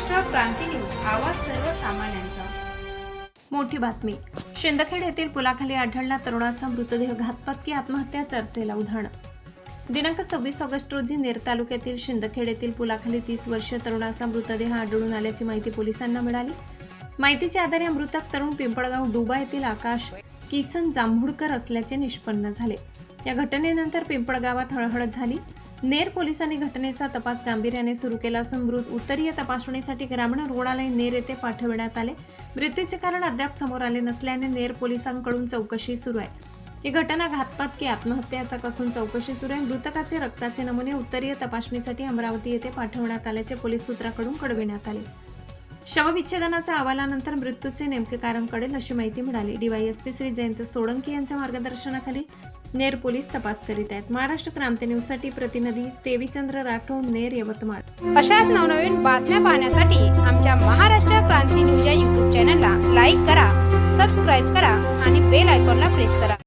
महाराष्ट्र क्रांती news, आवाज सर्वसामान्यांचा। मोठी बातमी, शिंदखेड येथील पुलाखाली आढळला तरुणाचा मृतदेह, घातपात की आत्महत्या, चर्चेला उधाण। दिनांक 26 ऑगस्ट रोजी नेर तालुक्यातील शिंदखेड येथील पुलाखाली 30 वर्षीय तरुणाचा मृतदेह आढळून आल्याची माहिती पोलिसांना मिळाली। माहितीच्या आधारे हा मृतक तरुण पिंपळगाव डुबा येथील आकाश किसन जांभूळकर असल्याचे निष्पन्न झाले। या घटनेनंतर पिंपळगावात हळहळ झाली। नेर पोलिसांनी घटनेचा तपास गांभीर्याने सुरू केला असून मृत उत्तरीय तपासणीसाठी ग्रामीण रुग्णालय नेर येथे पाठविण्यात आले। मृत्यूचे कारण अद्याप समोर आले नसल्याने नेर पोलिसांकडून चौकशी सुरू आहे। ही घटना घातपात की आत्महत्याचा कसून चौकशी सुरू आहे। मृतकाचे रक्ताचे नमुने उत्तरीय तपासणीसाठी अमरावती येथे पाठवण्यात आल्याचे पोलीस सूत्रांकडून कळविण्यात आले। शवविच्छेदनाच्या अहवालानंतर मृत्यूचे नेमके कारण कळेल अशी माहिती मिळाली। डीवायएसपी श्री जयंत सोळंकी यांच्या मार्गदर्शनाखाली नेर पोलीस तपास करीत आहेत। महाराष्ट्र क्रांती न्यूज साठी प्रतिनिधी देवीचंद्र राठोड, नेर, यवतमाळ। अशाच नवनवीन बातम्या पाहण्यासाठी आमच्या महाराष्ट्र क्रांती न्यूज या YouTube चॅनलला लाईक करा, सबस्क्राईब करा आणि बेल आयकॉनला प्रेस करा।